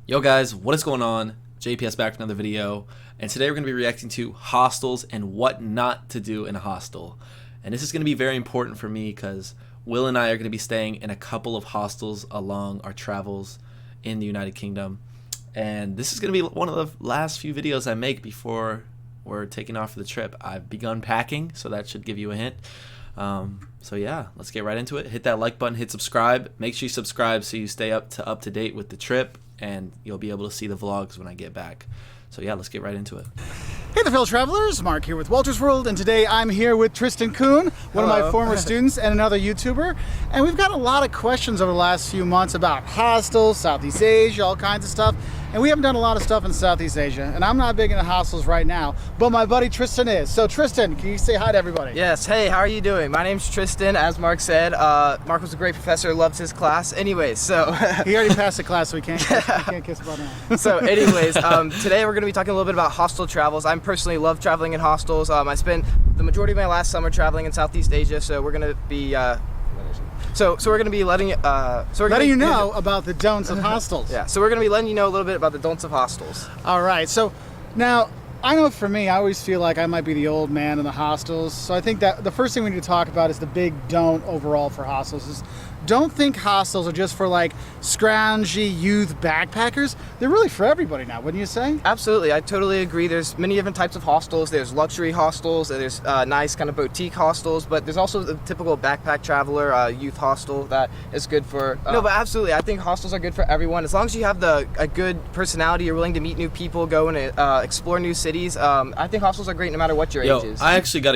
Yo guys, what is going on? JPS back with another video, and today we're going to be reacting to hostels and what not to do in a hostel. And this is going to be very important for me because Will and I are going to be staying in a couple of hostels along our travels in the United Kingdom. And this is going to be one of the last few videos I make before we're taking off for the trip. I've begun packing, so that should give you a hint. So yeah, let's get right into it. Hit that like button, hit subscribe. Make sure you subscribe so you stay up to date with the trip, and you'll be able to see the vlogs when I get back. So yeah, let's get right into it. Hey there, fellow travelers. Mark here with Walter's World, and today I'm here with Tristan Kuhn, one of my former students and another YouTuber. And we've got a lot of questions over the last few months about hostels, Southeast Asia, all kinds of stuff. And we haven't done a lot of stuff in Southeast Asia, and I'm not big into hostels right now, but my buddy Tristan is. So Tristan, can you say hi to everybody? Yes, hey, how are you doing? My name's Tristan, as Mark said. Mark was a great professor, loved his class. Anyways, so... He already passed the class, so we can't kiss about now. So anyways, today we're going to be talking a little bit about hostel travels. I personally love traveling in hostels. I spent the majority of my last summer traveling in Southeast Asia, so we're going to be... So we're going to be letting you know about the don'ts of hostels. Yeah, so we're going to be letting you know a little bit about the don'ts of hostels. All right, so now I know for me, I always feel like I might be the old man in the hostels. So I think that the first thing we need to talk about is the big don't overall for hostels is don't think hostels are just for like scroungy youth backpackers. They're really for everybody now, wouldn't you say? Absolutely, I totally agree. There's many different types of hostels. There's luxury hostels, there's nice kind of boutique hostels, but there's also the typical backpack traveler youth hostel that is good for... No, but absolutely, I think hostels are good for everyone. As long as you have a good personality, you're willing to meet new people, go and explore new cities, I think hostels are great no matter what your age is. I actually got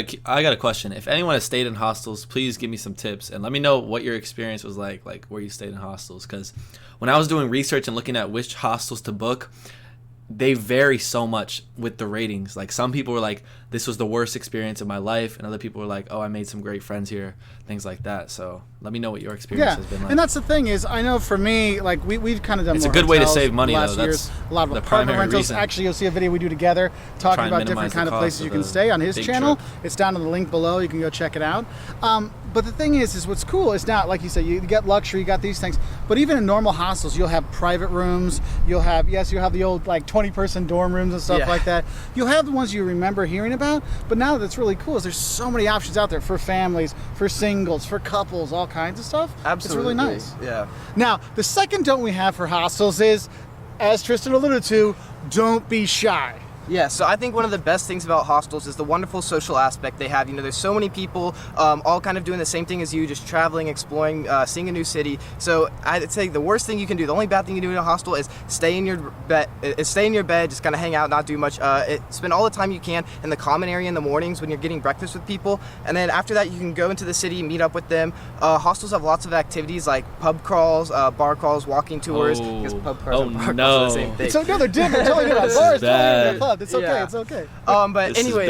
a question. If anyone has stayed in hostels, please give me some tips and let me know what your experience was like where you stayed in hostels, because when I was doing research and looking at which hostels to book, they vary so much with the ratings. Like some people were like, this was the worst experience of my life, and other people were like, oh, I made some great friends here, things like that. So let me know what your experience has been like. And that's the thing is, I know for me, like we've kind of done. It's more a good way to hotels save money though. That's a lot of the apartment primary rentals. reason. Actually, you'll see a video we do together talking about different kind of places you can stay on his channel. It's down in the link below. You can go check it out. But the thing is what's cool is not, like you said, you get luxury, you got these things, but even in normal hostels, you'll have private rooms, you'll have the old like 20-person dorm rooms and stuff like that. You'll have the ones you remember hearing about, but now that's really cool is there's so many options out there for families, for singles, for couples, all kinds of stuff. Absolutely. It's really nice. Yeah. Now, the second don't we have for hostels is, as Tristan alluded to, don't be shy. Yeah, so I think one of the best things about hostels is the wonderful social aspect they have. You know, there's so many people all kind of doing the same thing as you, just traveling, exploring, seeing a new city. So I'd say the worst thing you can do, the only bad thing you can do in a hostel is stay in your bed, just kind of hang out, not do much. Spend all the time you can in the common area in the mornings when you're getting breakfast with people. And then after that, you can go into the city, meet up with them. Hostels have lots of activities like pub crawls, bar crawls, walking tours. Because pub crawls and bar crawls are the same thing. So no, they're different. Totally different. Bars, totally pub. It's okay. Yeah. It's okay. But anyway,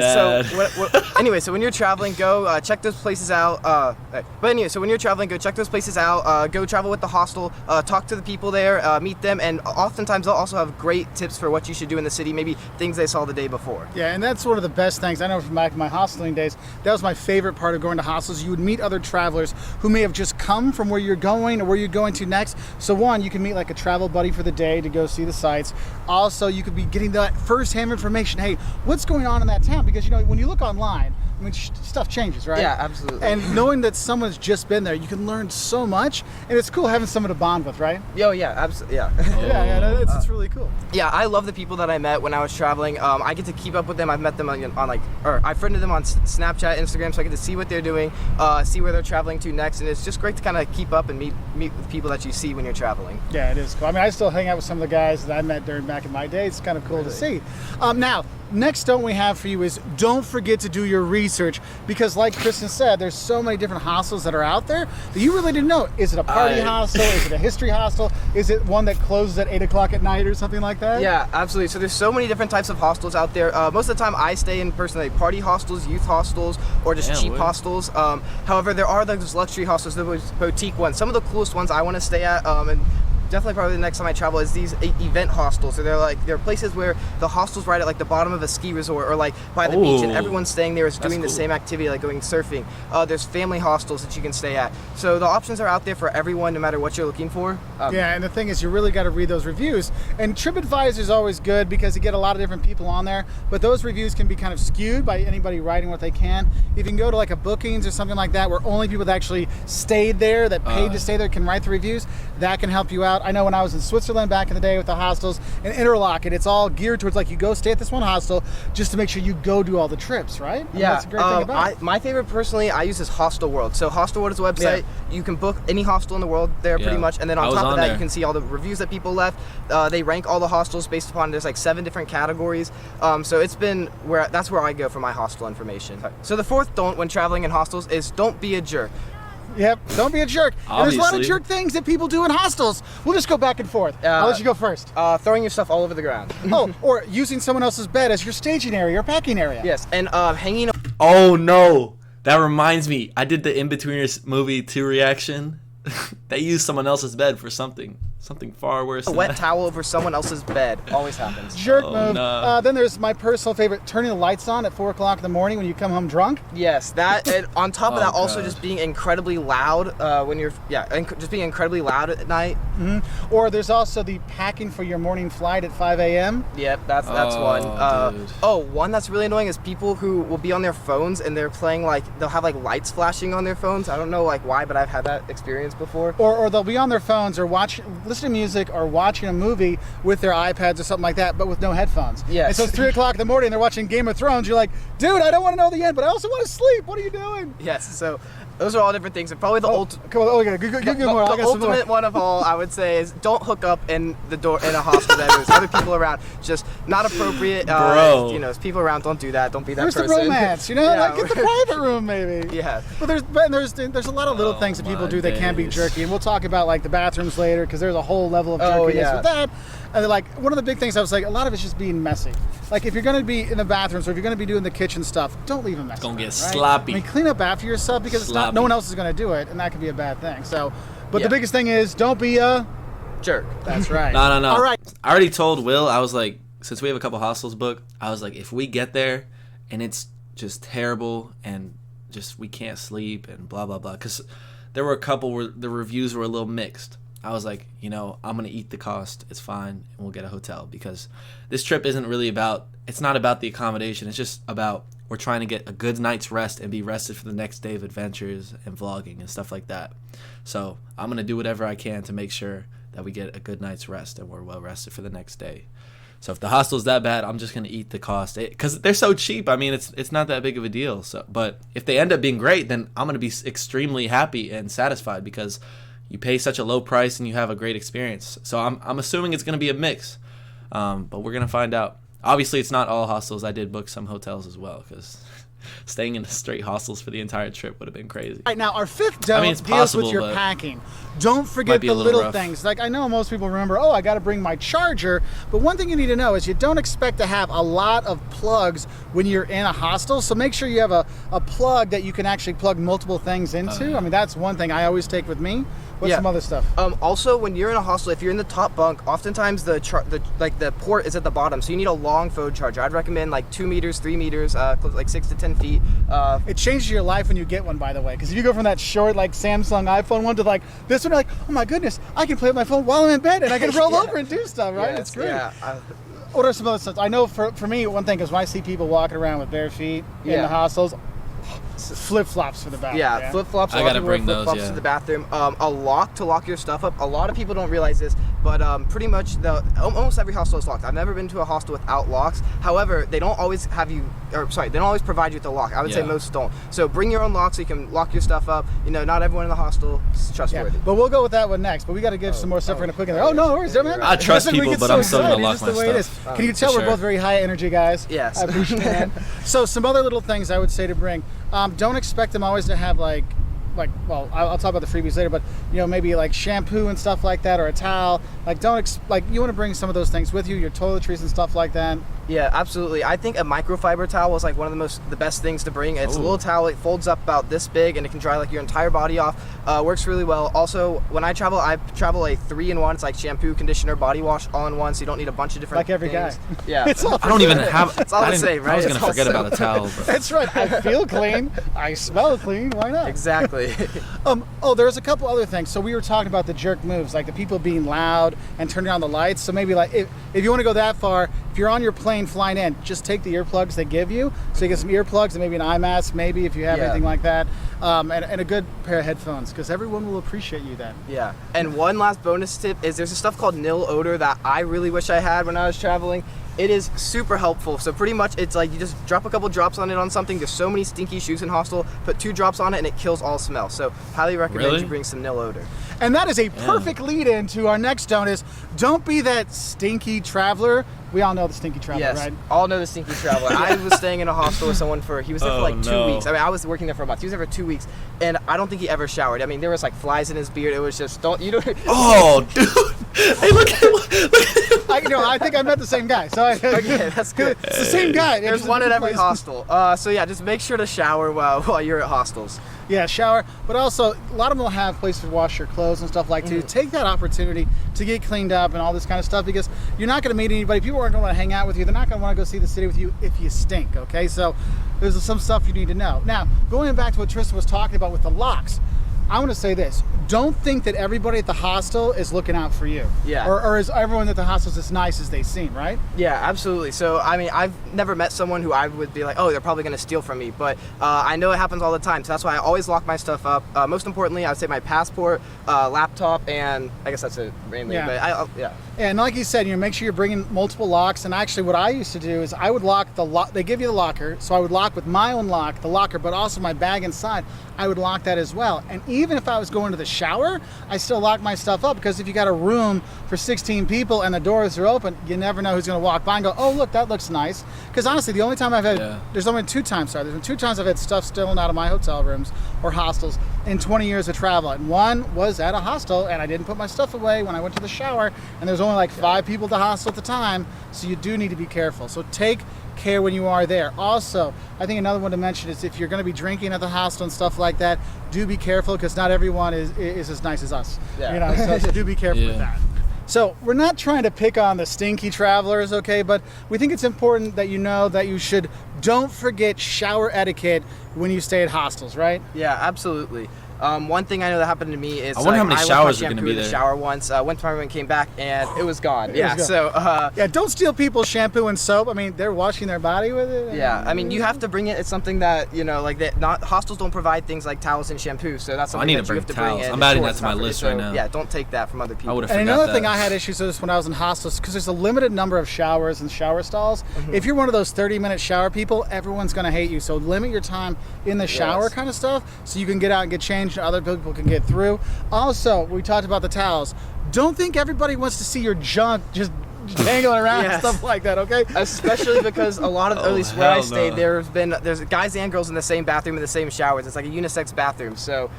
so when you're traveling, go check those places out. So when you're traveling, go check those places out. Go travel with the hostel. Talk to the people there. Meet them, and oftentimes they'll also have great tips for what you should do in the city. Maybe things they saw the day before. Yeah, and that's one of the best things. I know from back in my hosteling days, that was my favorite part of going to hostels. You would meet other travelers who may have just come from where you're going or where you're going to next. So one, you can meet like a travel buddy for the day to go see the sights. Also, you could be getting that first-hand information. Hey, what's going on in that town? Because you know, when you look online, I mean, stuff changes, right? Yeah, absolutely. And knowing that someone's just been there, you can learn so much, and it's cool having someone to bond with, right? Oh yeah, absolutely. Yeah. It's really cool. Yeah, I love the people that I met when I was traveling. I get to keep up with them. I've met them I friended them on Snapchat, Instagram, so I get to see what they're doing, see where they're traveling to next, and it's just great to kind of keep up and meet with people that you see when you're traveling. Yeah, it is cool. I mean, I still hang out with some of the guys that I met back in my day. It's kind of cool to see. Now, next don't we have for you is don't forget to do your research, because like Kristen said, there's so many different hostels that are out there that you really didn't know. Is it a party hostel? Is it a history hostel? Is it one that closes at 8 o'clock at night or something like that? Yeah, absolutely. So there's so many different types of hostels out there. Most of the time I stay in personally party hostels, youth hostels, or just cheap hostels. However, there are those luxury hostels, those boutique ones. Some of the coolest ones I want to stay at, and definitely probably the next time I travel is these event hostels. So they're places where the hostel's right at like the bottom of a ski resort or like by the beach, and everyone's staying there is doing the same activity, like going surfing. There's family hostels that you can stay at. So the options are out there for everyone, no matter what you're looking for. Yeah, and the thing is, you really got to read those reviews. And TripAdvisor is always good because you get a lot of different people on there, but those reviews can be kind of skewed by anybody writing what they can. If you can go to like a Bookings or something like that, where only people that actually stayed there, that paid to stay there, can write the reviews, that can help you out. I know when I was in Switzerland back in the day with the hostels in Interlaken, it's all geared towards like you go stay at this one hostel just to make sure you go do all the trips, right? And yeah, that's a great thing about it. My favorite personally, I use this Hostel World. So Hostel World is a website. Yeah. You can book any hostel in the world there pretty much, and then on top of that, you can see all the reviews that people left. They rank all the hostels based upon, there's like 7 different categories. So it's been that's where I go for my hostel information. So the fourth don't when traveling in hostels is don't be a jerk. Yep, don't be a jerk. And there's a lot of jerk things that people do in hostels. We'll just go back and forth. I'll let you go first. Throwing your stuff all over the ground. Or using someone else's bed as your staging area or packing area. Yes, and hanging. Oh no, that reminds me. I did the In-Betweeners movie 2 reaction. They used someone else's bed for something far worse. A wet towel over someone else's bed always happens. Jerk move. No. Then there's my personal favorite, turning the lights on at 4 o'clock in the morning when you come home drunk. Yes, that. And on top of that, also just being incredibly loud when you're just being incredibly loud at night. Mm-hmm. Or there's also the packing for your morning flight at 5 a.m. Yep, that's one. One that's really annoying is people who will be on their phones and they're playing they'll have lights flashing on their phones. I don't know why, but I've had that experience before. Or they'll be on their phones or listening to music or watching a movie with their iPads or something like that, but with no headphones. Yes. And so it's 3 o'clock in the morning, they're watching Game of Thrones. You're like, dude, I don't want to know the end, but I also want to sleep. What are you doing? Yes. So those are all different things. And probably the ultimate one of all, I would say, is don't hook up in the door in a hostel that there's other people around. Just not appropriate. Bro. There's people around. Don't do that. Don't be that person. There's the romance, get the private room maybe. Yeah. But there's a lot of little things that people do that can be jerky, and we'll talk about the bathrooms later because there's a whole level of jerkiness with that. And one of the big things I was a lot of it's just being messy. If you're going to be in the bathrooms or if you're going to be doing the kitchen stuff, don't leave them messy. Don't get sloppy. I mean, clean up after yourself because no one else is going to do it, and that could be a bad thing. So, but the biggest thing is don't be a jerk. That's right. No. All right. I already told Will, I was since we have a couple hostels booked, I was if we get there and it's just terrible and just we can't sleep and blah, blah, blah. Because there were a couple where the reviews were a little mixed. I was I'm going to eat the cost. It's fine. And we'll get a hotel because this trip isn't really it's not about the accommodation. It's just about we're trying to get a good night's rest and be rested for the next day of adventures and vlogging and stuff like that. So I'm going to do whatever I can to make sure that we get a good night's rest and we're well rested for the next day. So if the hostel's that bad, I'm just going to eat the cost because they're so cheap. I mean, it's not that big of a deal. So, but if they end up being great, then I'm going to be extremely happy and satisfied because you pay such a low price and you have a great experience. So I'm assuming it's going to be a mix, but we're going to find out. Obviously, it's not all hostels. I did book some hotels as well because staying in straight hostels for the entire trip would have been crazy. All right, now our fifth don't deals with your packing. Don't forget the little things. I know most people remember, I got to bring my charger, but one thing you need to know is you don't expect to have a lot of plugs when you're in a hostel, so make sure you have a plug that you can actually plug multiple things into. I mean, that's one thing I always take with me. What's some other stuff? Also, when you're in a hostel, if you're in the top bunk, oftentimes the port is at the bottom, so you need a long phone charger. I'd recommend 2 meters, 3 meters, 6 to 10 feet. It changes your life when you get one, by the way, because if you go from that short Samsung iPhone one to this one, oh my goodness, I can play with my phone while I'm in bed and I can roll over and do stuff, right? Yes, it's great. Yeah. What are some other stuff? I know for me, one thing is when I see people walking around with bare feet in the hostels, flip-flops for the bathroom. Yeah, flip-flops. I gotta bring those, flip-flops to the bathroom. A lock to lock your stuff up. A lot of people don't realize this, but pretty much almost every hostel is locked. I've never been to a hostel without locks. However, they don't always they don't always provide you with a lock. I would say most don't. So bring your own lock so you can lock your stuff up. Not everyone in the hostel is trustworthy. Yeah, but we'll go with that one next. But we got to give some more stuff we're going to put in there. No worries, man. I trust people, but I'm still going to lock my stuff. Can you tell we're both very high energy guys? Yes. I appreciate that. So some other little things I would say to bring. Don't expect them always to have I'll talk about the freebies later, but maybe shampoo and stuff like that, or a towel. You want to bring some of those things with you, your toiletries and stuff like that. Yeah, absolutely. I think a microfiber towel is like one of the best things to bring. It's a little towel. It folds up about this big, and it can dry like your entire body off. Works really well. Also, when I travel a 3-in-1. It's like shampoo, conditioner, body wash, all in one. So you don't need a bunch of different. Like every things. guy. Yeah. It's all I don't even have. It's all the same, right? I was gonna forget about the towel. But. That's right. I feel clean. I smell clean. Why not? Exactly. There's a couple other things. So we were talking about the jerk moves, like the people being loud and turning on the lights. So maybe like if you want to go that far, if you're on your plane flying in, just take the earplugs they give you. So you get some earplugs and maybe an eye mask, maybe if you have anything like that, and a good pair of headphones, because everyone will appreciate you then. Yeah. And one last bonus tip is there's a stuff called nil odor that I really wish I had when I was traveling. It is super helpful. So pretty much it's like you just drop a couple drops on it on something. There's so many stinky shoes in Hostel. Put 2 drops on it and it kills all smell. So highly recommend you bring some nil odor. And that is a perfect lead-in to our next don't is, don't be that stinky traveler. We all know the stinky traveler, right? All know the stinky traveler. I was staying in a hostel with someone he was there for like 2 weeks. I mean, I was working there for a month. He was there for 2 weeks, and I don't think he ever showered. I mean, there was like flies in his beard. It was just, Oh, dude. Hey, look at him. I think I met the same guy. So okay, that's good. It's the same guy. There's one at every hostel. So yeah, just make sure to shower while you're at hostels. Yeah, shower. But also, a lot of them will have places to wash your clothes and stuff like that. Take that opportunity to get cleaned up and all this kind of stuff, because you're not going to meet anybody. People aren't going to want to hang out with you. They're not going to want to go see the city with you if you stink, okay? So there's some stuff you need to know. Now, going back to what Tristan was talking about with the locks, I want to say this. Don't think that everybody at the hostel is looking out for you. Yeah. Or is everyone at the hostel as nice as they seem, right? Yeah, absolutely. So, I mean, I've never met someone who I would be like, oh, they're probably going to steal from me. But I know it happens all the time. So that's why I always lock my stuff up. Most importantly, I would say my passport, laptop, and I guess that's it mainly. Yeah. But And like you said, make sure you're bringing multiple locks. And actually what I used to do is I would lock the lock. They give you the locker. So I would lock with my own lock, the locker, but also my bag inside. I would lock that as well. And even if I was going to the shower, I still lock my stuff up, because if you got a room for 16 people and the doors are open, you never know who's going to walk by and go, oh, look, that looks nice. Because honestly, the only time I've had, there's only 2 times, there's been 2 times I've had stuff stolen out of my hotel rooms or hostels in 20 years of travel. And one was at a hostel, and I didn't put my stuff away when I went to the shower, and there's only like 5 people at the hostel at the time, so you do need to be careful. So take care when you are there. Also, I think another one to mention is if you're going to be drinking at the hostel and stuff like that, do be careful, because not everyone is as nice as us. So do be careful with that. So we're not trying to pick on the stinky travelers, okay, but we think it's important that you know that you don't forget shower etiquette when you stay at hostels, right? Yeah, absolutely. One thing I know that happened to me is I wonder how many showers are going to be there. there. Shower once, went to my room and came back, and it was gone. Don't steal people's shampoo and soap. I mean, they're washing their body with it. Yeah, I mean, you have to bring it. It's something that hostels don't provide things like towels and shampoo, so that's something that you have to bring in. I'm adding that to my list right now. Yeah, don't take that from other people. I would have forgot And another that. thing I had issues with when I was in hostels, because there's a limited number of showers and shower stalls. If you're one of those 30-minute shower people, everyone's going to hate you. So limit your time in the shower kind of stuff, so you can get out and get changed and other people can get through. Also, we talked about the towels. Don't think everybody wants to see your junk just dangling around and stuff like that, okay? Especially because a lot of, at least where I stayed, there's guys and girls in the same bathroom in the same showers. It's like a unisex bathroom, so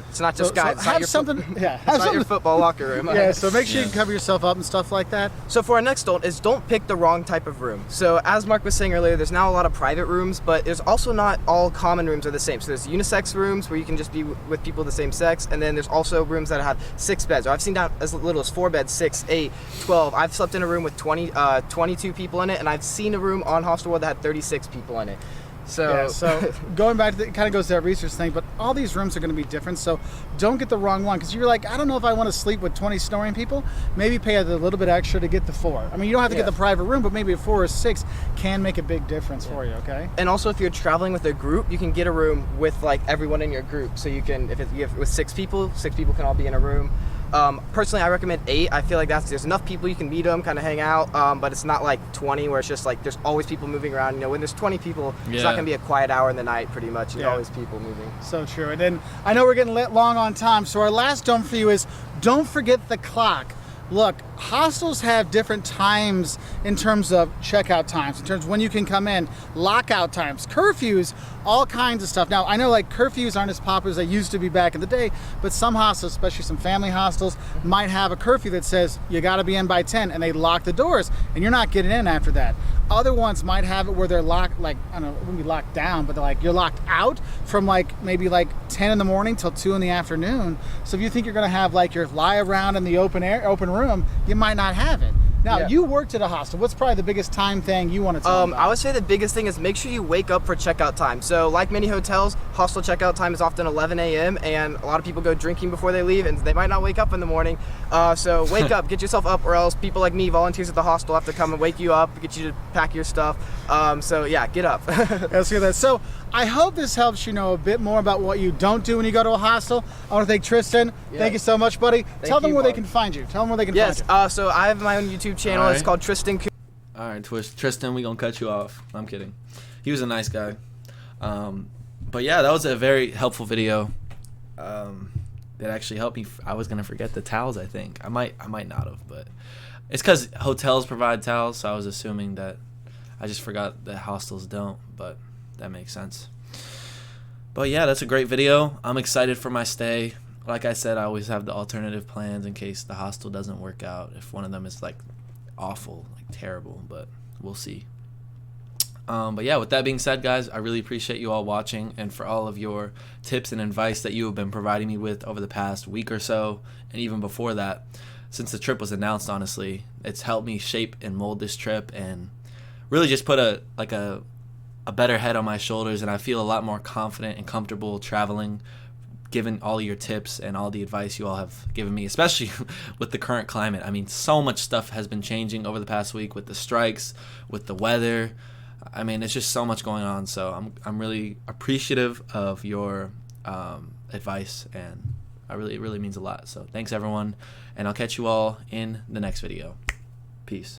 it's not just guys. So have something, it's not your football locker room. Yeah, so make sure you can cover yourself up and stuff like that. So for our next don't pick the wrong type of room. So as Mark was saying earlier, there's now a lot of private rooms, but there's also not all common rooms are the same. So there's unisex rooms where you can just be with people of the same sex, and then there's also rooms that have 6 beds. Or I've seen down as little as 4 beds, 6, 8, 12. I've slept in a room with 22 people in it, and I've seen a room on Hostel World that had 36 people in it. So going back to it kind of goes to that research thing, but all these rooms are going to be different, so don't get the wrong one, because you're like, I don't know if I want to sleep with 20 snoring people. Maybe pay a little bit extra to get the 4. I mean, you don't have to get the private room, but maybe a 4 or 6 can make a big difference for you, okay? And also, if you're traveling with a group, you can get a room with like everyone in your group. So you can, with 6 people can all be in a room. Personally, I recommend 8. I feel like there's enough people, you can meet them, kind of hang out, but it's not like 20 where it's just like there's always people moving around. When there's 20 people, it's not gonna be a quiet hour in the night. Pretty much, there's always people moving. So true. And then I know we're getting long on time, so our last don't for you is don't forget the clock. Look, hostels have different times in terms of checkout times, in terms of when you can come in, lockout times, curfews, all kinds of stuff. Now, I know like curfews aren't as popular as they used to be back in the day, but some hostels, especially some family hostels, might have a curfew that says you got to be in by 10, and they lock the doors and you're not getting in after that. Other ones might have it where they're locked, like, I don't know, it wouldn't be locked down, but they're like, you're locked out from like maybe like 10 in the morning till 2 in the afternoon. So if you think you're gonna have like your lie around in the open room, you might not have it. Now, you worked at a hostel. What's probably the biggest time thing you want to tell about? I would say the biggest thing is make sure you wake up for checkout time. So like many hotels, hostel checkout time is often 11 a.m. and a lot of people go drinking before they leave and they might not wake up in the morning. So wake up, get yourself up, or else people like me, volunteers at the hostel, have to come and wake you up, get you to pack your stuff. So yeah, get up. Let's hear that. So I hope this helps you know a bit more about what you don't do when you go to a hostel. I want to thank Tristan. Thank you so much, buddy. Tell them where they can find you. Tell them where they can find you. So I have my own YouTube channel. Right. It's called Tristan. All right, Tristan, we gonna cut you off. I'm kidding. He was a nice guy. But yeah, that was a very helpful video. That actually helped me. I was gonna forget the towels. I think I might not have, but it's because hotels provide towels, so I was assuming that. I just forgot that hostels don't, but that makes sense. But yeah, that's a great video. I'm excited for my stay. Like I said, I always have the alternative plans in case the hostel doesn't work out. If one of them is like awful, like terrible, but we'll see. But yeah, with that being said, guys, I really appreciate you all watching and for all of your tips and advice that you have been providing me with over the past week or so, and even before that. Since the trip was announced, honestly, it's helped me shape and mold this trip and really just put a better head on my shoulders, and I feel a lot more confident and comfortable traveling, given all your tips and all the advice you all have given me, especially with the current climate. I mean, so much stuff has been changing over the past week with the strikes, with the weather. I mean, it's just so much going on. So I'm really appreciative of your advice, and it really means a lot. So thanks, everyone, and I'll catch you all in the next video. Peace.